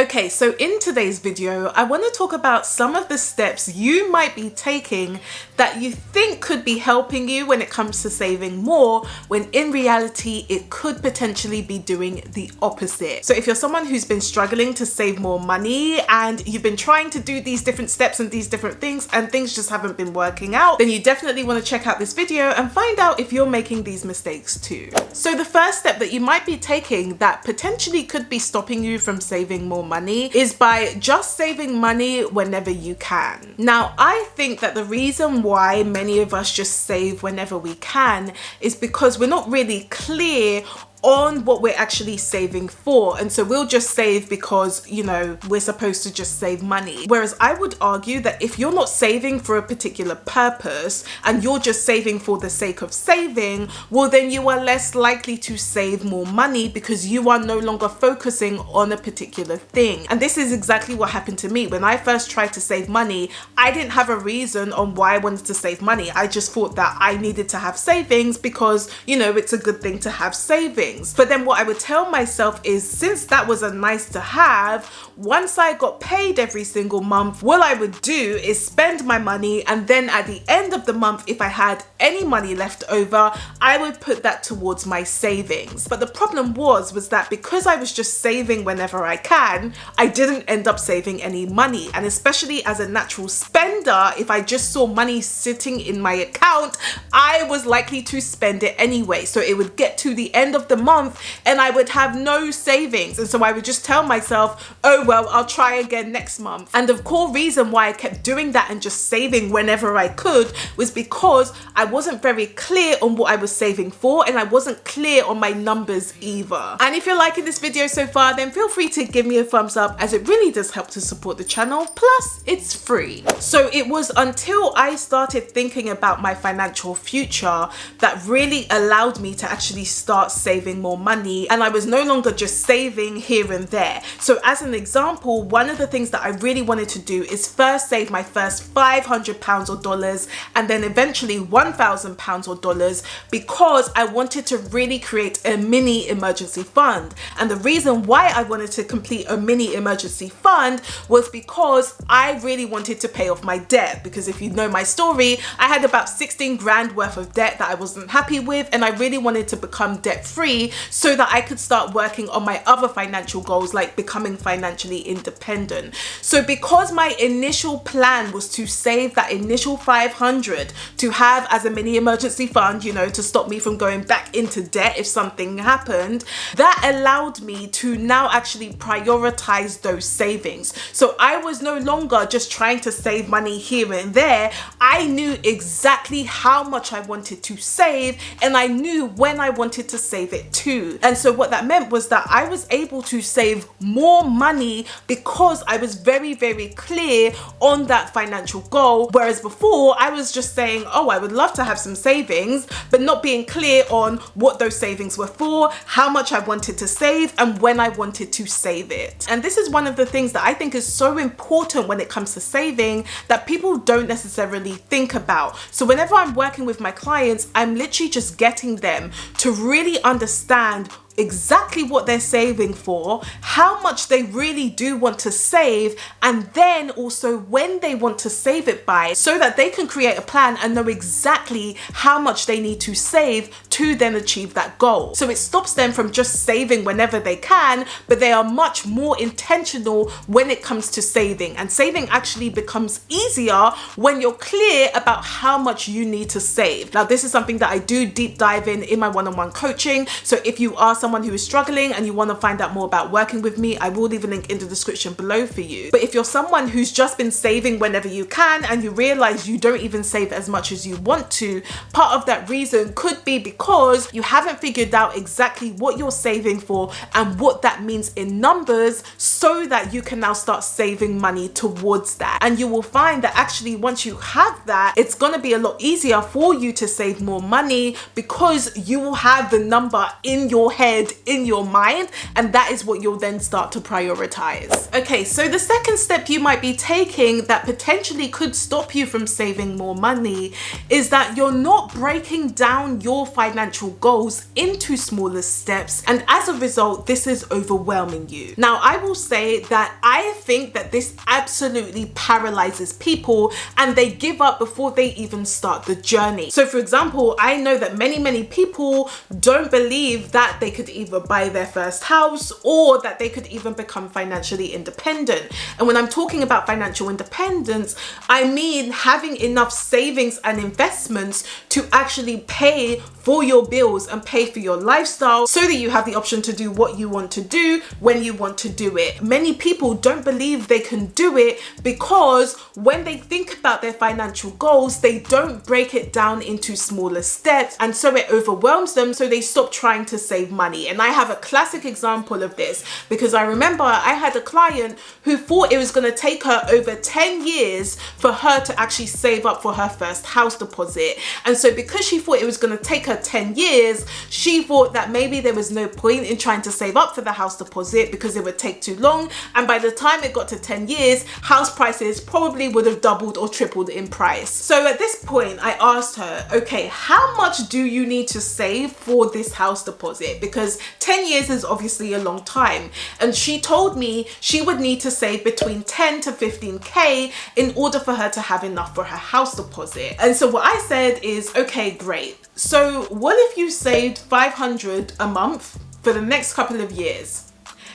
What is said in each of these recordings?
Okay, so in today's video, I want to talk about some of the steps you might be taking that you think could be helping you when it comes to saving more, when in reality, it could potentially be doing the opposite. So if you're someone who's been struggling to save more money and you've been trying to do these different steps and these different things and things just haven't been working out, then you definitely want to check out this video and find out if you're making these mistakes too. So the first step that you might be taking that potentially could be stopping you from saving more money is by just saving money whenever you can. Now, I think that the reason why many of us just save whenever we can is because we're not really clear on what we're actually saving for, and so we'll just save because, you know, we're supposed to just save money. Whereas I would argue that if you're not saving for a particular purpose and you're just saving for the sake of saving, well then you are less likely to save more money because you are no longer focusing on a particular thing. And this is exactly what happened to me. When I first tried to save money, I didn't have a reason on why I wanted to save money. I just thought that I needed to have savings because, you know, it's a good thing to have savings. But then what I would tell myself is, since that was a nice to have, once I got paid every single month, what I would do is spend my money, and then at the end of the month, if I had any money left over, I would put that towards my savings. But the problem was that because I was just saving whenever I can, I didn't end up saving any money. And especially as a natural spender, if I just saw money sitting in my account, I was likely to spend it anyway. So it would get to the end of the month and I would have no savings, and so I would just tell myself, oh well, I'll try again next month. And the core reason why I kept doing that and just saving whenever I could was because I wasn't very clear on what I was saving for, and I wasn't clear on my numbers either. And if you're liking this video so far, then feel free to give me a thumbs up, as it really does help to support the channel, plus it's free. So it was until I started thinking about my financial future that really allowed me to actually start saving more money, and I was no longer just saving here and there. So as an example, one of the things that I really wanted to do is first save my first £500 or dollars, and then eventually £1,000 or dollars, because I wanted to really create a mini emergency fund. And the reason why I wanted to complete a mini emergency fund was because I really wanted to pay off my debt, because if you know my story, I had about 16 grand worth of debt that I wasn't happy with, and I really wanted to become debt free so that I could start working on my other financial goals, like becoming financially independent. So because my initial plan was to save that initial 500 to have as a mini emergency fund, you know, to stop me from going back into debt if something happened, that allowed me to now actually prioritize those savings. So I was no longer just trying to save money here and there. I knew exactly how much I wanted to save, and I knew when I wanted to save it too. And so what that meant was that I was able to save more money because I was very, very clear on that financial goal. Whereas before, I was just saying, oh, I would love to have some savings, but not being clear on what those savings were for, how much I wanted to save, and when I wanted to save it. And this is one of the things that I think is so important when it comes to saving that people don't necessarily think about. So whenever I'm working with my clients, I'm literally just getting them to really understand exactly what they're saving for, how much they really do want to save, and then also when they want to save it by, so that they can create a plan and know exactly how much they need to save to then achieve that goal. So it stops them from just saving whenever they can, but they are much more intentional when it comes to saving. And saving actually becomes easier when you're clear about how much you need to save. Now, this is something that I do deep dive in my one-on-one coaching. So if you are someone who is struggling and you want to find out more about working with me, I will leave a link in the description below for you. But if you're someone who's just been saving whenever you can and you realize you don't even save as much as you want to, part of that reason could be because you haven't figured out exactly what you're saving for and what that means in numbers, so that you can now start saving money towards that. And you will find that actually once you have that, it's going to be a lot easier for you to save more money, because you will have the number in your head head, in your mind, and that is what you'll then start to prioritize. Okay, so the second step you might be taking that potentially could stop you from saving more money is that you're not breaking down your financial financial goals into smaller steps, and as a result, this is overwhelming you. Now, I will say that I think that this absolutely paralyzes people and they give up before they even start the journey. So for example, I know that many people don't believe that they could either buy their first house or that they could even become financially independent. And when I'm talking about financial independence, I mean having enough savings and investments to actually pay for your bills and pay for your lifestyle so that you have the option to do what you want to do when you want to do it. Many people don't believe they can do it because when they think about their financial goals, they don't break it down into smaller steps, and so it overwhelms them, so they stop trying to save money. And I have a classic example of this because I remember I had a client who thought it was going to take her over 10 years for her to actually save up for her first house deposit. And so because she thought it was going to take her 10 years, she thought that maybe there was no point in trying to save up for the house deposit because it would take too long, and by the time it got to 10 years, house prices probably would have doubled or tripled in price. So at this point, I asked her, okay, how much do you need to save for this house deposit? Because 10 years is obviously a long time. And she told me she would need to save between 10 to 15K in order for her to have enough for her house deposit. And so what I said is, okay, great. So what if you saved 500 a month for the next couple of years?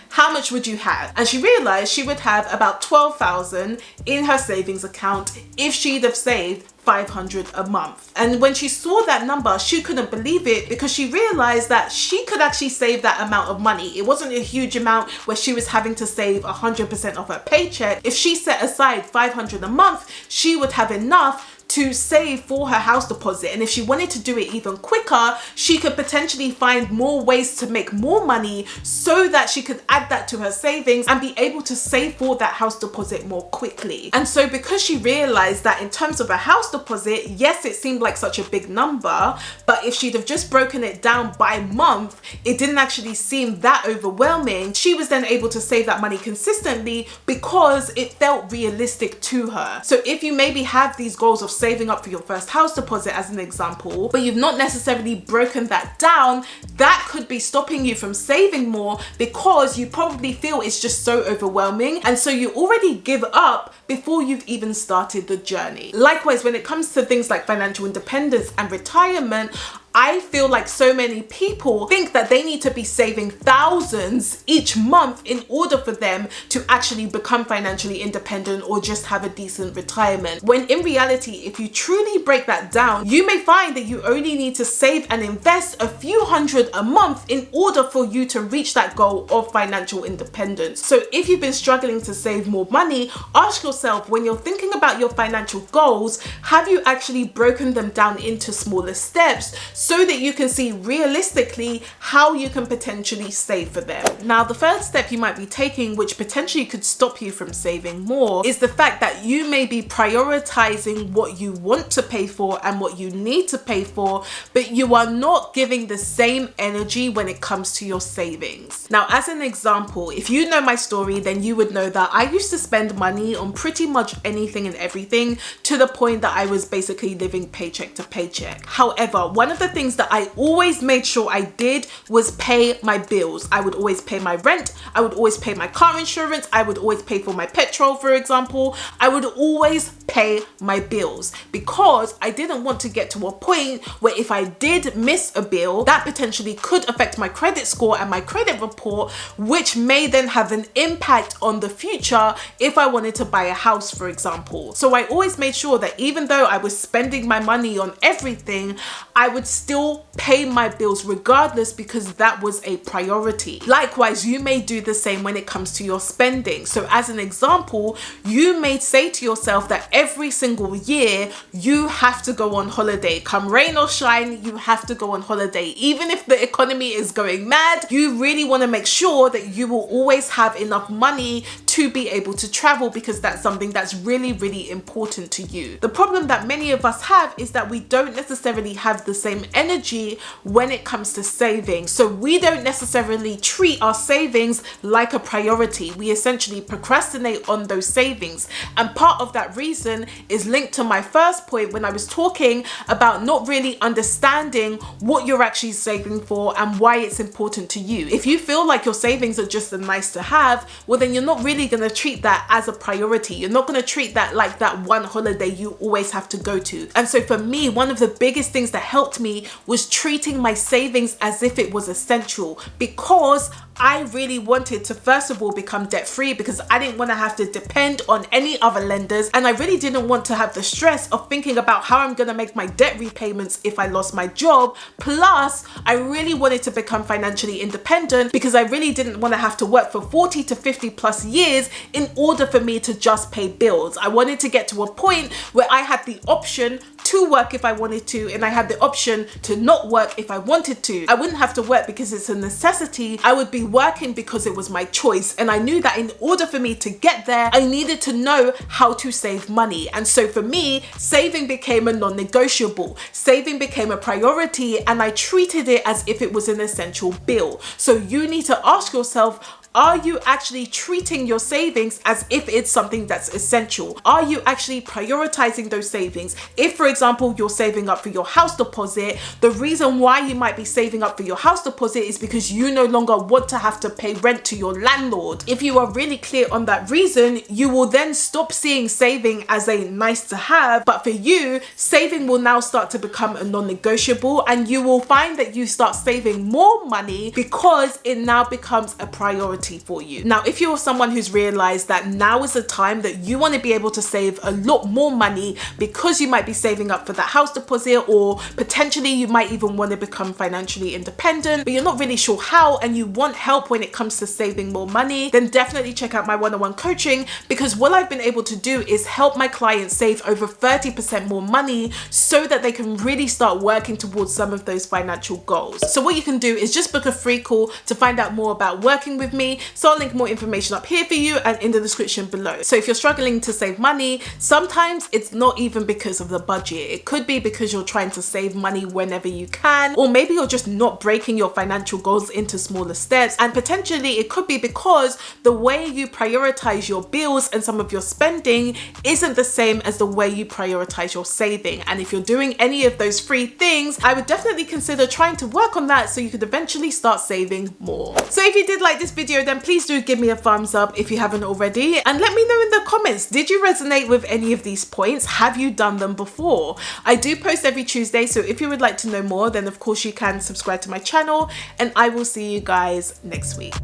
How much would you have? And she realized she would have about 12,000 in her savings account if she'd have saved 500 a month. And when she saw that number, she couldn't believe it because she realized that she could actually save that amount of money. It wasn't a huge amount where she was having to save 100% of her paycheck. If she set aside 500 a month, she would have enough to save for her house deposit. And if she wanted to do it even quicker, she could potentially find more ways to make more money so that she could add that to her savings and be able to save for that house deposit more quickly. And so because she realized that in terms of a house deposit, yes, it seemed like such a big number, but if she'd have just broken it down by month, it didn't actually seem that overwhelming. She was then able to save that money consistently because it felt realistic to her. So if you maybe have these goals of saving up for your first house deposit as an example, but you've not necessarily broken that down, that could be stopping you from saving more because you probably feel it's just so overwhelming, and so you already give up before you've even started the journey. Likewise, when it comes to things like financial independence and retirement, I feel like so many people think that they need to be saving thousands each month in order for them to actually become financially independent or just have a decent retirement. When in reality, if you truly break that down, you may find that you only need to save and invest a few hundred a month in order for you to reach that goal of financial independence. So if you've been struggling to save more money, ask yourself, when you're thinking about your financial goals, have you actually broken them down into smaller steps so that you can see realistically how you can potentially save for them? Now, the first step you might be taking, which potentially could stop you from saving more, is the fact that you may be prioritizing what you want to pay for and what you need to pay for, but you are not giving the same energy when it comes to your savings. Now, as an example, if you know my story, then you would know that I used to spend money on pretty much anything and everything to the point that I was basically living paycheck to paycheck. However, one of the things that I always made sure I did was pay my bills. I would always pay my rent, I would always pay my car insurance, I would always pay for my petrol, for example. I would always pay my bills because I didn't want to get to a point where if I did miss a bill, that potentially could affect my credit score and my credit report, which may then have an impact on the future if I wanted to buy a house, for example. So I always made sure that even though I was spending my money on everything, I would still pay my bills regardless because that was a priority. Likewise, you may do the same when it comes to your spending. So as an example, you may say to yourself that every single year you have to go on holiday. Come rain or shine, you have to go on holiday. Even if the economy is going mad, you really want to make sure that you will always have enough money to be able to travel because that's something that's really, really important to you. The problem that many of us have is that we don't necessarily have the same energy when it comes to saving. So we don't necessarily treat our savings like a priority. We essentially procrastinate on those savings. And part of that reason is linked to my first point when I was talking about not really understanding what you're actually saving for and why it's important to you. If you feel like your savings are just a nice to have, well then you're not really going to treat that as a priority. You're not going to treat that like that one holiday you always have to go to. And so for me, one of the biggest things that helped me was treating my savings as if it was essential, because I really wanted to first of all become debt free, because I didn't want to have to depend on any other lenders, and I really didn't want to have the stress of thinking about how I'm going to make my debt repayments if I lost my job. Plus, I really wanted to become financially independent because I really didn't want to have to work for 40 to 50 plus years in order for me to just pay bills. I wanted to get to a point where I had the option to work if I wanted to, and I had the option to not work if I wanted to. I wouldn't have to work because it's a necessity. I would be working because it was my choice, and I knew that in order for me to get there, I needed to know how to save money. And so for me, saving became a non-negotiable. Saving became a priority, and I treated it as if it was an essential bill. So you need to ask yourself, are you actually treating your savings as if it's something that's essential? Are you actually prioritizing those savings? If, for example, you're saving up for your house deposit, the reason why you might be saving up for your house deposit is because you no longer want to have to pay rent to your landlord. If you are really clear on that reason, you will then stop seeing saving as a nice to have, but for you, saving will now start to become a non-negotiable, and you will find that you start saving more money because it now becomes a priority for you. Now, if you're someone who's realized that now is the time that you want to be able to save a lot more money because you might be saving up for that house deposit, or potentially you might even want to become financially independent, but you're not really sure how, and you want help when it comes to saving more money, then definitely check out my one-on-one coaching, because what I've been able to do is help my clients save over 30% more money so that they can really start working towards some of those financial goals. So what you can do is just book a free call to find out more about working with me. So I'll link more information up here for you and in the description below. So if you're struggling to save money, sometimes it's not even because of the budget. It could be because you're trying to save money whenever you can, or maybe you're just not breaking your financial goals into smaller steps. And potentially it could be because the way you prioritize your bills and some of your spending isn't the same as the way you prioritize your saving. And if you're doing any of those three things, I would definitely consider trying to work on that so you could eventually start saving more. So if you did like this video, then please do give me a thumbs up if you haven't already, and let me know in the comments, did you resonate with any of these points? Have you done them before? I do post every Tuesday, so if you would like to know more, then of course you can subscribe to my channel, and I will see you guys next week.